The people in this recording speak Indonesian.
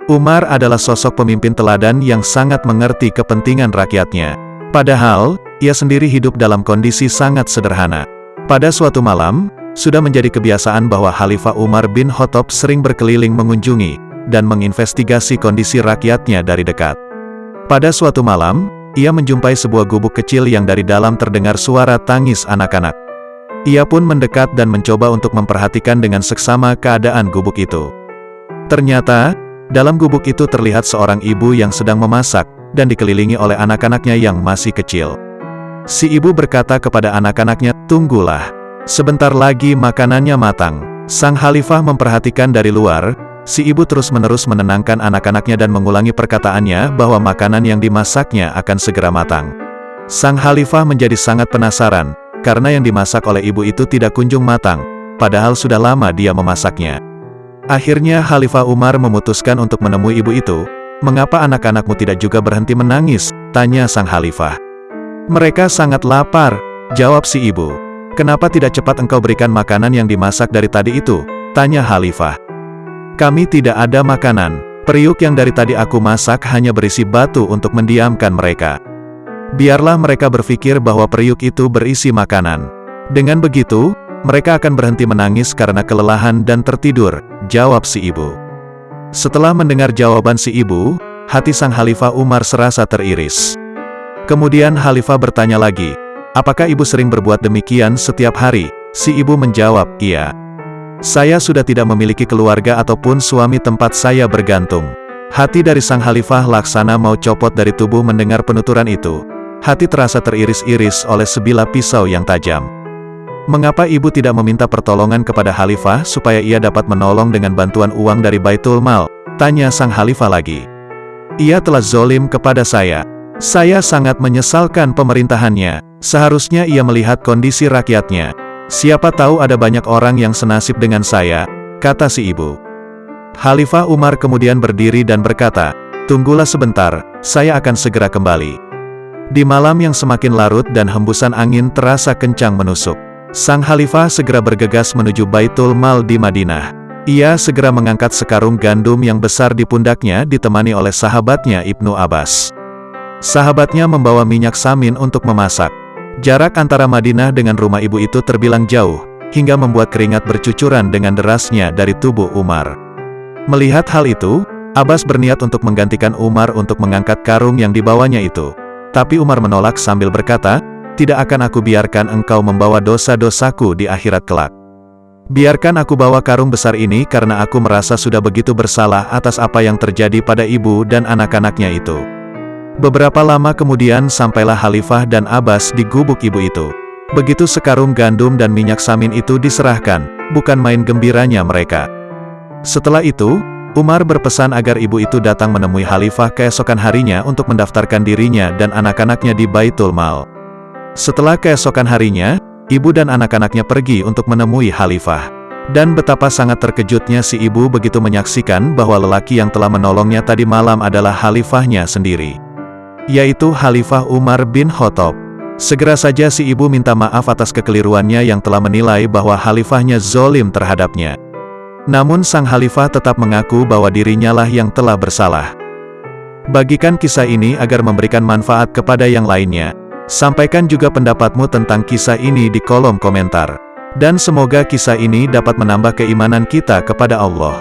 Umar adalah sosok pemimpin teladan yang sangat mengerti kepentingan rakyatnya. Padahal, ia sendiri hidup dalam kondisi sangat sederhana. Pada suatu malam, sudah menjadi kebiasaan bahwa Khalifah Umar bin Khattab sering berkeliling mengunjungi dan menginvestigasi kondisi rakyatnya dari dekat. Pada suatu malam, ia menjumpai sebuah gubuk kecil yang dari dalam terdengar suara tangis anak-anak. Ia pun mendekat dan mencoba untuk memperhatikan dengan seksama keadaan gubuk itu. Ternyata, dalam gubuk itu terlihat seorang ibu yang sedang memasak, dan dikelilingi oleh anak-anaknya yang masih kecil. Si ibu berkata kepada anak-anaknya, "Tunggulah. Sebentar lagi makanannya matang." Sang Khalifah memperhatikan dari luar, si ibu terus-menerus menenangkan anak-anaknya dan mengulangi perkataannya bahwa makanan yang dimasaknya akan segera matang. Sang Khalifah menjadi sangat penasaran, karena yang dimasak oleh ibu itu tidak kunjung matang, padahal sudah lama dia memasaknya. Akhirnya Khalifah Umar memutuskan untuk menemui ibu itu. "Mengapa anak-anakmu tidak juga berhenti menangis?" tanya sang Khalifah. "Mereka sangat lapar," jawab si ibu. "Kenapa tidak cepat engkau berikan makanan yang dimasak dari tadi itu?" tanya Khalifah. "Kami tidak ada makanan. Periuk yang dari tadi aku masak hanya berisi batu untuk mendiamkan mereka. Biarlah mereka berpikir bahwa periuk itu berisi makanan. Dengan begitu, mereka akan berhenti menangis karena kelelahan dan tertidur," jawab si ibu. Setelah mendengar jawaban si ibu, hati sang Khalifah Umar serasa teriris. Kemudian Khalifah bertanya lagi, "Apakah ibu sering berbuat demikian setiap hari?" Si ibu menjawab, "Iya. Saya sudah tidak memiliki keluarga ataupun suami tempat saya bergantung." Hati dari sang Khalifah laksana mau copot dari tubuh mendengar penuturan itu. Hati terasa teriris-iris oleh sebilah pisau yang tajam. Mengapa ibu tidak meminta pertolongan kepada Khalifah supaya ia dapat menolong dengan bantuan uang dari Baitul Mal? Tanya sang Khalifah lagi. "Ia telah zolim kepada saya. Saya sangat menyesalkan pemerintahannya. Seharusnya ia melihat kondisi rakyatnya. Siapa tahu ada banyak orang yang senasib dengan saya," kata si ibu. Khalifah Umar kemudian berdiri dan berkata, "Tunggulah sebentar, saya akan segera kembali." Di malam yang semakin larut dan hembusan angin terasa kencang menusuk, sang Khalifah segera bergegas menuju Baitul Mal di Madinah. Ia segera mengangkat sekarung gandum yang besar di pundaknya ditemani oleh sahabatnya Ibnu Abbas. Sahabatnya membawa minyak samin untuk memasak. Jarak antara Madinah dengan rumah ibu itu terbilang jauh, hingga membuat keringat bercucuran dengan derasnya dari tubuh Umar. Melihat hal itu, Abbas berniat untuk menggantikan Umar untuk mengangkat karung yang dibawanya itu. Tapi Umar menolak sambil berkata, "Tidak akan aku biarkan engkau membawa dosa-dosaku di akhirat kelak. Biarkan aku bawa karung besar ini karena aku merasa sudah begitu bersalah atas apa yang terjadi pada ibu dan anak-anaknya itu." Beberapa lama kemudian sampailah Khalifah dan Abbas di gubuk ibu itu. Begitu sekarung gandum dan minyak samin itu diserahkan, bukan main gembiranya mereka. Setelah itu, Umar berpesan agar ibu itu datang menemui Khalifah keesokan harinya untuk mendaftarkan dirinya dan anak-anaknya di Baitul Mal. Setelah keesokan harinya, ibu dan anak-anaknya pergi untuk menemui Khalifah. Dan betapa sangat terkejutnya si ibu begitu menyaksikan bahwa lelaki yang telah menolongnya tadi malam adalah Khalifahnya sendiri, yaitu Khalifah Umar bin Khattab. Segera saja si ibu minta maaf atas kekeliruannya yang telah menilai bahwa Khalifahnya zolim terhadapnya. Namun sang Khalifah tetap mengaku bahwa dirinya lah yang telah bersalah. Bagikan kisah ini agar memberikan manfaat kepada yang lainnya. Sampaikan juga pendapatmu tentang kisah ini di kolom komentar. Dan semoga kisah ini dapat menambah keimanan kita kepada Allah.